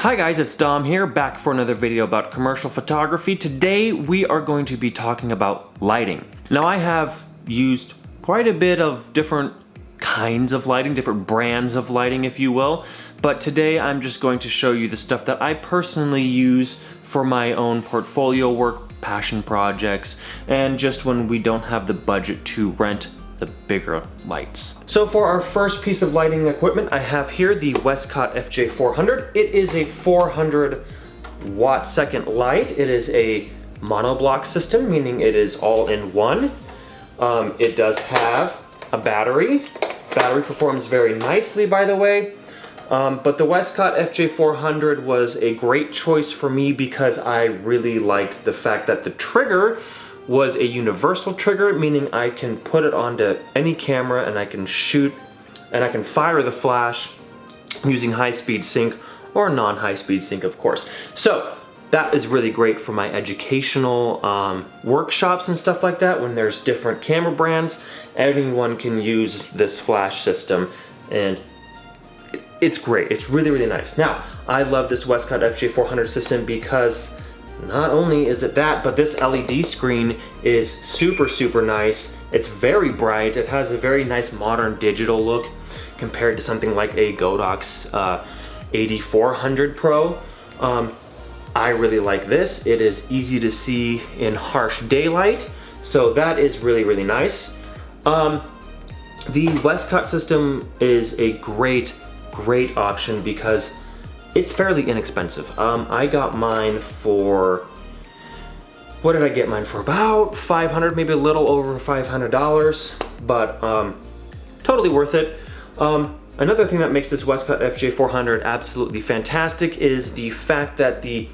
Hi guys, it's Dom here, back for another video about commercial photography. Today we are going to be talking about lighting. Now I have used quite a bit of different kinds of lighting, different brands of lighting if you will, but today I'm just going to show you the stuff that I personally use for my own portfolio work, passion projects, and just when we don't have the budget to rent the bigger lights. So for our first piece of lighting equipment, I have here the Westcott FJ400. It is a 400 watt second light. It is a monoblock system, meaning it is all in one. It does have a battery. Battery performs very nicely, by the way. But the Westcott FJ400 was a great choice for me because I really liked the fact that the trigger was a universal trigger, meaning I can put it onto any camera and I can shoot and I can fire the flash using high-speed sync or non-high-speed sync, of course. So that is really great for my educational workshops and stuff like that. When there's different camera brands, anyone can use this flash system and it's great. It's really, really nice. Now, I love this Westcott FJ400 system because not only is it that, but this LED screen is super, super nice. It's very bright. It has a very nice modern digital look compared to something like a Godox 8400 Pro. I really like this. It is easy to see in harsh daylight, so that is really, really nice. The Westcott system is a great option because it's fairly inexpensive. I got mine for, what did I get mine for? About $500, maybe a little over $500, but totally worth it. Another thing that makes this Westcott FJ400 absolutely fantastic is the fact that the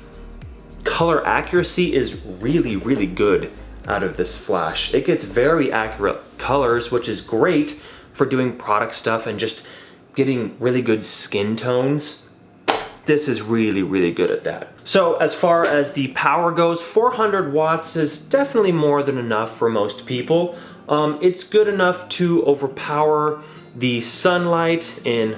color accuracy is really, really good out of this flash. It gets very accurate colors, which is great for doing product stuff and just getting really good skin tones. This is really, really good at that. So as far as the power goes, 400 watts is definitely more than enough for most people. It's good enough to overpower the sunlight in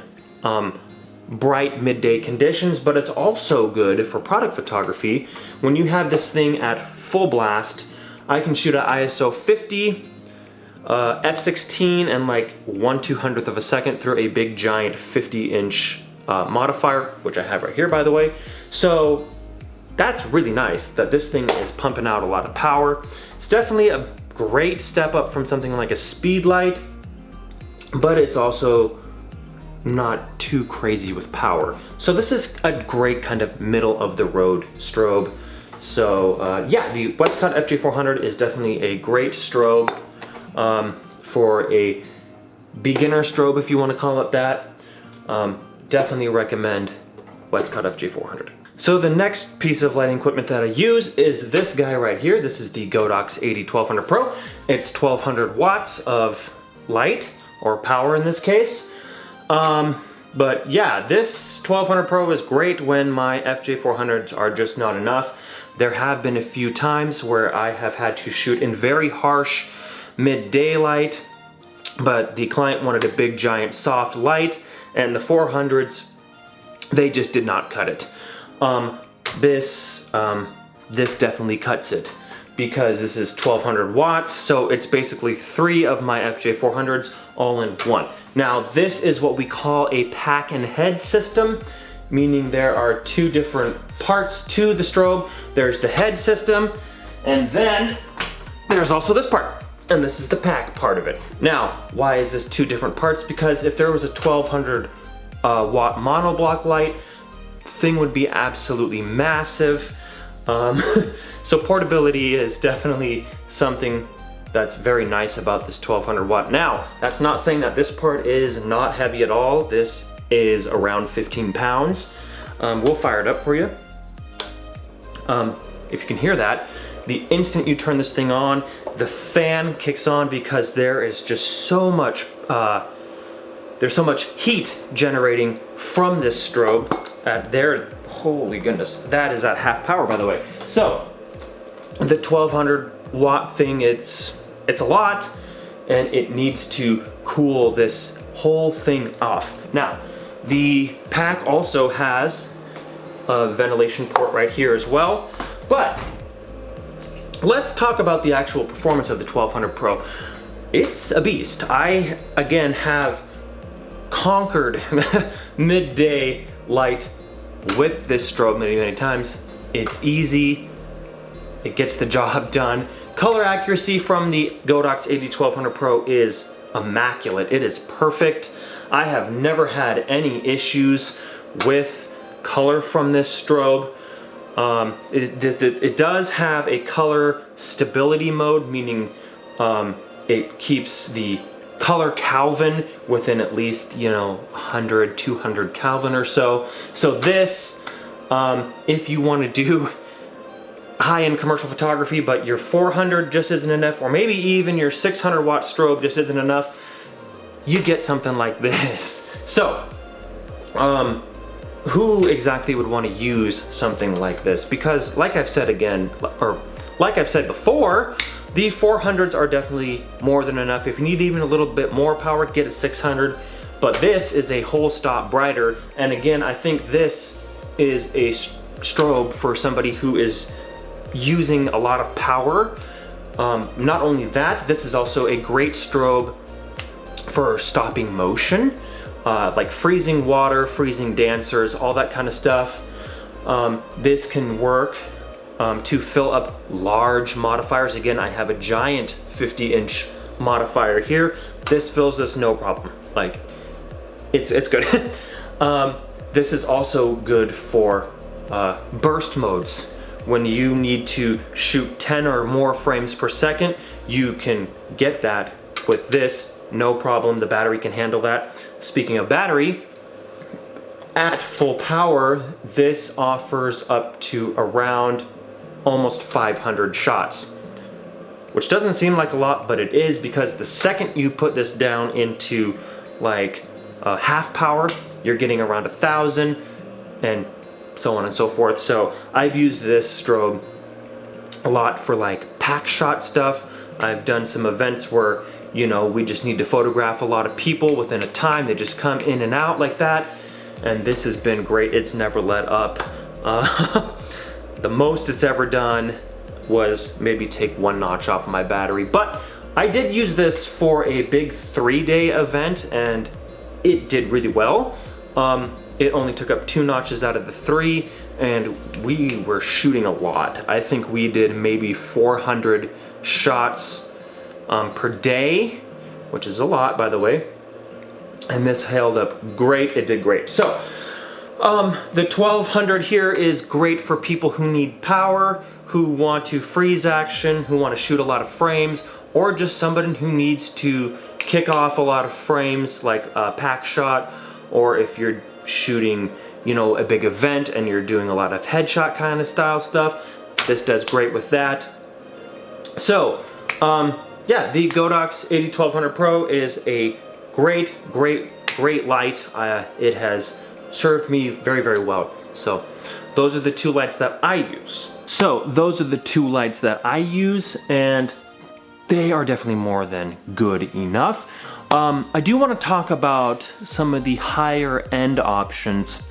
bright midday conditions, but it's also good for product photography. When you have this thing at full blast, I can shoot at ISO 50, f16 and like 1/200th of a second through a big giant 50-inch modifier, which I have right here, by the way. So that's really nice that this thing is pumping out a lot of power. It's definitely a great step up from something like a speed light, but it's also not too crazy with power. So this is a great kind of middle of the road strobe. So yeah, the Westcott FJ400 is definitely a great strobe for a beginner strobe, if you want to call it that. Definitely recommend Westcott FJ400. So the next piece of lighting equipment that I use is this guy right here. This is the Godox 80-1200 Pro. It's 1200 watts of light, or power in this case. But yeah, this 1200 Pro is great when my FJ400s are just not enough. There have been a few times where I have had to shoot in very harsh mid-daylight, but the client wanted a big giant soft light, and the 400s, they just did not cut it. This definitely cuts it because this is 1200 watts, so it's basically 3 of my FJ400s all in one. Now, this is what we call a pack and head system, meaning there are 2 different parts to the strobe. There's the head system, and then there's also this part. And this is the pack part of it. Now, why is this 2 different parts? Because if there was a 1200 watt monoblock light, thing would be absolutely massive. So portability is definitely something that's very nice about this 1200 watt. Now, that's not saying that this part is not heavy at all. This is around 15 pounds. We'll fire it up for you. If you can hear that, the instant you turn this thing on, the fan kicks on because there is just so much, there's so much heat generating from this strobe at there. Holy goodness, that is at half power, by the way. So the 1200 watt thing, it's a lot, and it needs to cool this whole thing off. Now, the pack also has ventilation port right here as well. But let's talk about the actual performance of the 1200 Pro. It's a beast. I, again, have conquered midday light with this strobe many times. It's easy, it gets the job done. Color accuracy from the Godox AD1200 Pro is immaculate. It is perfect. I have never had any issues with color from this strobe. It does have a color stability mode, meaning it keeps the color Kelvin within at least, 100, 200 Kelvin or so. So this, if you want to do high-end commercial photography, but your 400 just isn't enough, or maybe even your 600 watt strobe just isn't enough, you get something like this. So, who exactly would want to use something like this? Because like I've said again, or like I've said before, the 400s are definitely more than enough. If you need even a little bit more power, get a 600. But this is a whole stop brighter. And again, I think this is a strobe for somebody who is using a lot of power. Not only that, this is also a great strobe for stopping motion, like freezing water, freezing dancers, all that kind of stuff. This can work to fill up large modifiers. Again, I have a giant 50-inch modifier here. This fills this no problem. Like, it's good. This is also good for burst modes. When you need to shoot 10 or more frames per second, you can get that with this, no problem. The battery can handle that. Speaking of battery, at full power, this offers up to around almost 500 shots, which doesn't seem like a lot, but it is, because the second you put this down into like half power, you're getting around 1,000 and so on and so forth. So I've used this strobe a lot for like pack shot stuff. I've done some events where, we just need to photograph a lot of people within a time. They just come in and out like that. And this has been great. It's never let up. The most it's ever done was maybe take 1 notch off of my battery. But I did use this for a big 3-day event and it did really well. It only took up 2 notches out of the 3, and we were shooting a lot. I think we did maybe 400 shots per day, which is a lot, by the way. And this held up great. It did great. So, the 1200 here is great for people who need power, who want to freeze action, who want to shoot a lot of frames, or just somebody who needs to kick off a lot of frames, like a pack shot, or if you're shooting, a big event and you're doing a lot of headshot kind of style stuff. This does great with that. So, yeah, the Godox AD1200 Pro is a great light. It has served me very well. So, those are the 2 lights that I use. And they are definitely more than good enough. I do want to talk about some of the higher end options.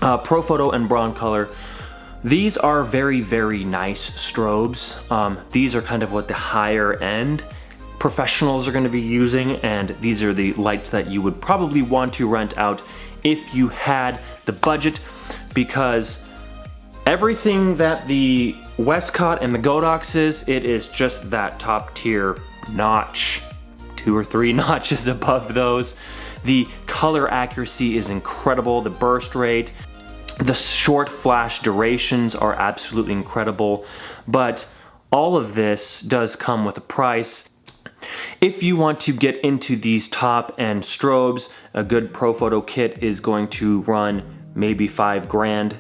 Profoto and Broncolor. These are very nice strobes. These are kind of what the higher end professionals are going to be using, and these are the lights that you would probably want to rent out if you had the budget, because everything that the Westcott and the Godox it is just that top tier notch. 2 or 3 notches above those. The color accuracy is incredible. The burst rate, the short flash durations are absolutely incredible. But all of this does come with a price. If you want to get into these top end strobes, a good Profoto kit is going to run maybe $5 grand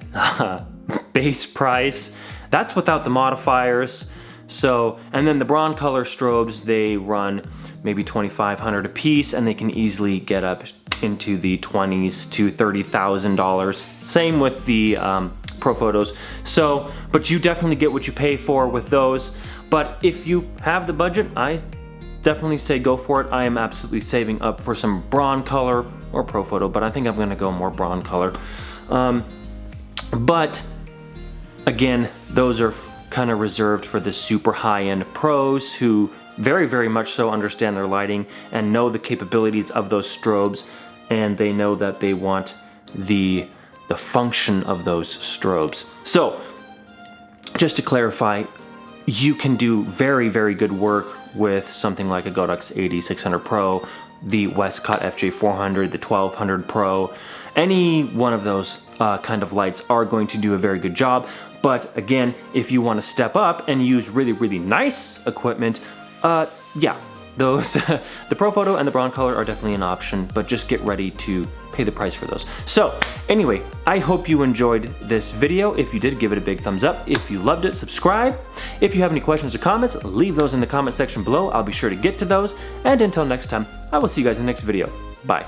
base price. That's without the modifiers. So, and then the Broncolor strobes, they run maybe $2,500 a piece, and they can easily get up into the $20,000 to $30,000. Same with the Profotos. So, but you definitely get what you pay for with those. But if you have the budget, I definitely say go for it. I am absolutely saving up for some Broncolor or Profoto, but I think I'm gonna go more Broncolor. But again, those are kind of reserved for the super high-end pros who very much so understand their lighting and know the capabilities of those strobes, and they know that they want the function of those strobes. So just to clarify, you can do very good work with something like a Godox AD600 Pro, the Westcott FJ400, the 1200 Pro. Any one of those kind of lights are going to do a very good job. But again, if you want to step up and use really nice equipment, yeah, those the Pro Photo and the Broncolor are definitely an option, but just get ready to pay the price for those. So anyway, I hope you enjoyed this video. If you did, give it a big thumbs up. If you loved it, subscribe. If you have any questions or comments, leave those in the comment section below. I'll be sure to get to those. And until next time, I will see you guys in the next video. Bye.